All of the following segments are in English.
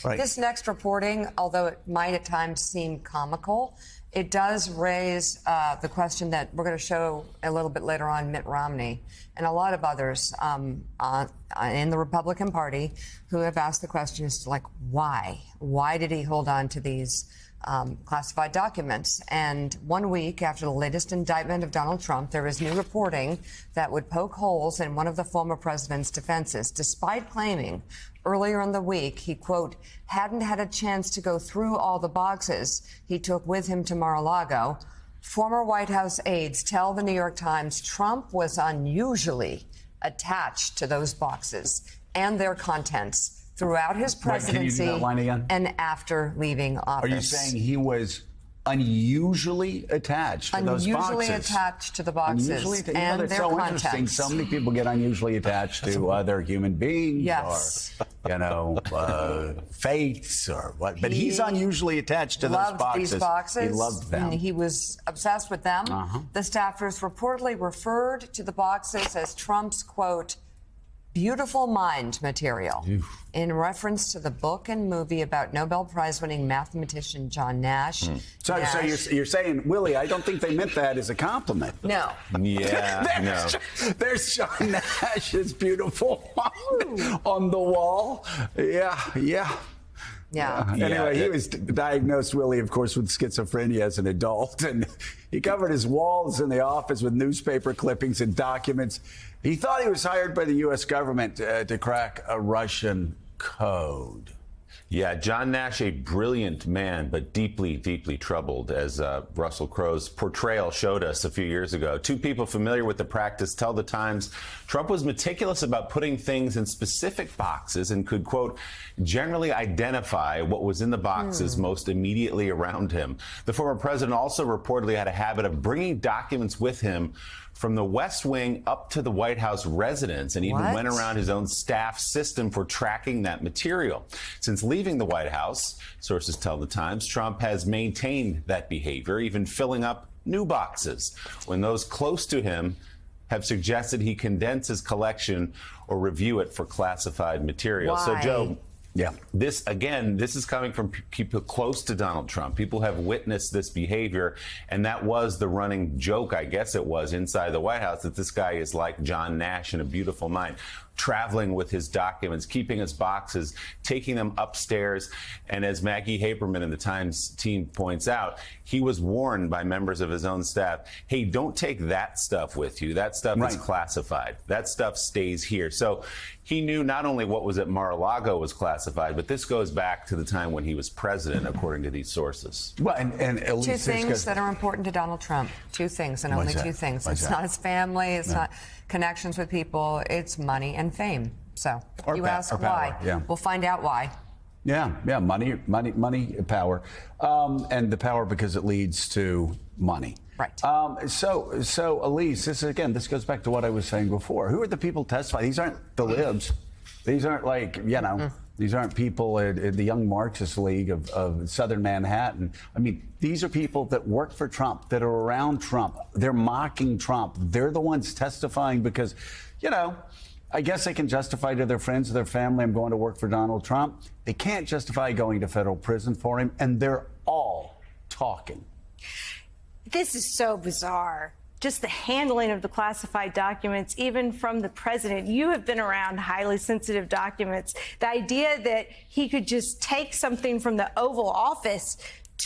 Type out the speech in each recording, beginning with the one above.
Right. This next reporting, although it might at times seem comical, it does raise the question that we're going to show a little bit later on Mitt Romney and a lot of others in the Republican Party who have asked the question as to, like, why? Why did he hold on to these classified documents? And 1 week after the latest indictment of Donald Trump, there is new reporting that would poke holes in one of the former president's defenses, despite claiming earlier in the week he, quote, hadn't had a chance to go through all the boxes he took with him to Mar-a-Lago. Former White House aides tell the New York Times Trump was unusually attached to those boxes and their contents throughout his presidency and after leaving office. Are you saying he was unusually attached to those boxes? Unusually attached to the boxes and their so contents. Interesting. So many people get unusually attached to other human beings, yes, or faiths or what. But he's unusually attached to those boxes. These boxes. He loved them. He was obsessed with them. The staffers reportedly referred to the boxes as Trump's, quote, beautiful mind material, in reference to the book and movie about Nobel Prize-winning mathematician John Nash. So you're saying, Willie, I don't think they meant that as a compliment. No. Yeah, There's John Nash's beautiful mind on the wall. Yeah. Anyway, he was diagnosed, Willie, of course, with schizophrenia as an adult, and he covered his walls in the office with newspaper clippings and documents. He thought he was hired by the U.S. government to crack a Russian code. Yeah, John Nash, a brilliant man, but deeply, deeply troubled, as Russell Crowe's portrayal showed us a few years ago. Two people familiar with the practice tell the Times Trump was meticulous about putting things in specific boxes and could, quote, generally identify what was in the boxes most immediately around him. The former president also reportedly had a habit of bringing documents with him from the West Wing up to the White House residence, and even went around his own staff system for tracking that material. Since leaving the White House, sources tell the Times, Trump has maintained that behavior, even filling up new boxes when those close to him have suggested he condense his collection or review it for classified material. Why? So, Joe, this is coming from people close to Donald Trump. People have witnessed this behavior, and that was the running joke, I guess it was, inside the White House, that this guy is like John Nash in A Beautiful Mind, traveling with his documents, keeping his boxes, taking them upstairs. And as Maggie Haberman in the Times team points out, he was warned by members of his own staff, hey, don't take that stuff with you. That stuff is classified. That stuff stays here. So he knew not only what was at Mar-a-Lago was classified, but this goes back to the time when he was president, according to these sources. Well, and at least two things that are important to Donald Trump. Two things, and only two things. It's not his family. It's not connections with people. It's money and fame. So you ask why. We'll find out why. Money, power, and the power because it leads to money. Right. So Elise, this goes back to what I was saying before. Who are the people testifying? These aren't the libs. These aren't these aren't people at the Young Marxist League of Southern Manhattan. I mean, these are people that work for Trump, that are around Trump. They're mocking Trump. They're the ones testifying because, I guess they can justify to their friends or their family, I'm going to work for Donald Trump. They can't justify going to federal prison for him, and they're all talking. This is so bizarre. Just the handling of the classified documents, even from the president. You have been around highly sensitive documents. The idea that he could just take something from the Oval Office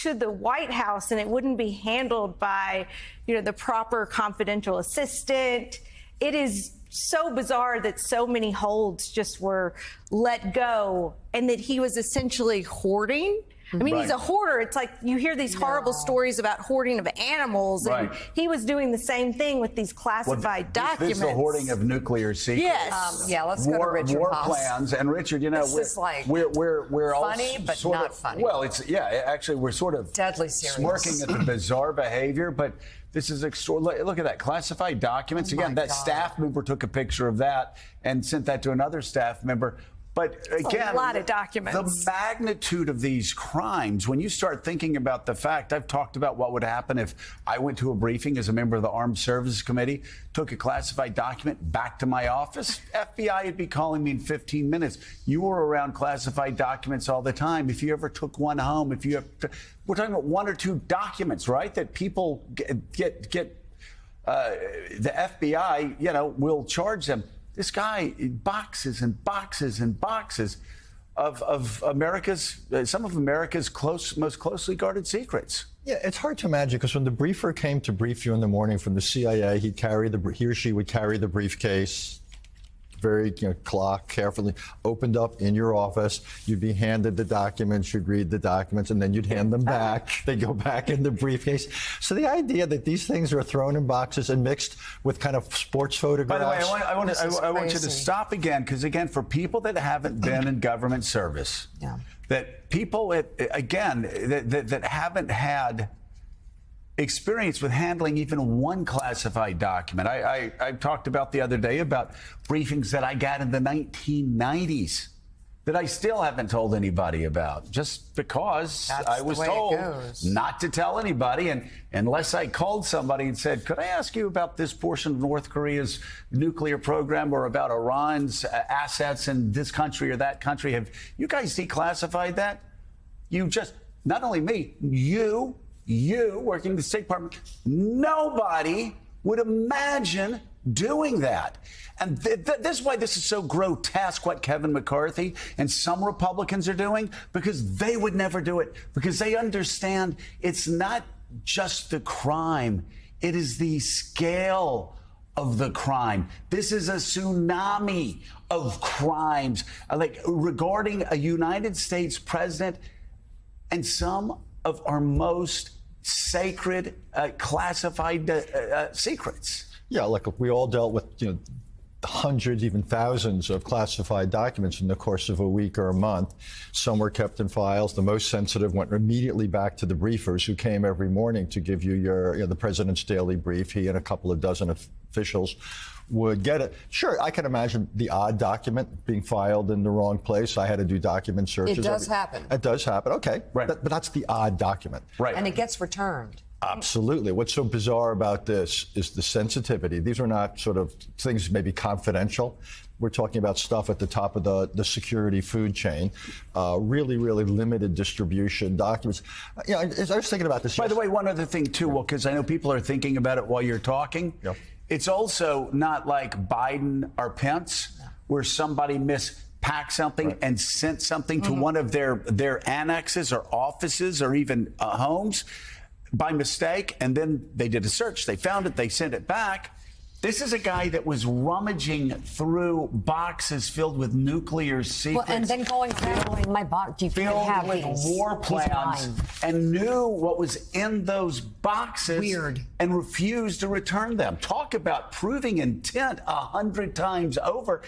to the White House and it wouldn't be handled by, the proper confidential assistant. It is so bizarre that so many holds just were let go and that he was essentially hoarding. I mean, he's a hoarder. It's like you hear these horrible stories about hoarding of animals, and he was doing the same thing with these classified documents. This is the hoarding of nuclear secrets. Yes. Let's go to Richard War Haas. plans. And Richard, this is like we're all funny, but sort not of, funny. Well, actually, we're sort of deadly serious, smirking at the bizarre behavior, but this is extraordinary. Look at that, classified documents. Again, that staff member took a picture of that and sent that to another staff member. But again, a lot of documents. The magnitude of these crimes, when you start thinking about the fact, I've talked about what would happen if I went to a briefing as a member of the Armed Services Committee, took a classified document back to my office, FBI would be calling me in 15 minutes. You were around classified documents all the time. If you ever took one home, we're talking about 1 or 2 documents, right? That people get the FBI, will charge them. This guy, boxes and boxes and boxes of America's, some of America's most closely guarded secrets. Yeah, it's hard to imagine because when the briefer came to brief you in the morning from the CIA, he or she would carry the briefcase, very carefully opened up in your office. You'd be handed the documents, you'd read the documents, and then you'd hand them back. They go back in the briefcase. So the idea that these things are thrown in boxes and mixed with kind of sports photographs. By the way, I want you to stop again, because again, for people that haven't been in government service, that people that haven't had experience with handling even one classified document. I talked about the other day about briefings that I got in the 1990s that I still haven't told anybody about, just because I was told not to tell anybody. And unless I called somebody and said, could I ask you about this portion of North Korea's nuclear program or about Iran's assets in this country or that country, have you guys declassified that? Not only me, you working in the State Department, nobody would imagine doing that. And this is why this is so grotesque, what Kevin McCarthy and some Republicans are doing, because they would never do it, because they understand it's not just the crime, it is the scale of the crime. This is a tsunami of crimes, like regarding a United States president and some of our most sacred, classified secrets. Yeah, like we all dealt with, hundreds, even thousands of classified documents in the course of a week or a month. Some were kept in files. The most sensitive went immediately back to the briefers who came every morning to give you the president's daily brief. He and a couple of dozen officials would get it. Sure, I can imagine the odd document being filed in the wrong place. I had to do document searches. It does happen. It does happen. Okay, right. But that's the odd document. Right. And it gets returned. Absolutely. What's so bizarre about this is the sensitivity. These are not sort of things maybe confidential. We're talking about stuff at the top of the security food chain, really, really limited distribution documents. I was thinking about this. By the way, one other thing, too, because I know people are thinking about it while you're talking. Yep. It's also not like Biden or Pence, where somebody mispacked something and sent something to one of their annexes or offices or even homes by mistake, and then they did a search. They found it. They sent it back. This is a guy that was rummaging through boxes filled with nuclear secrets. Well, and then going around my box, you can't filled have with these. war plans, and knew what was in those boxes. Weird. And refused to return them. Talk about proving intent 100 times over.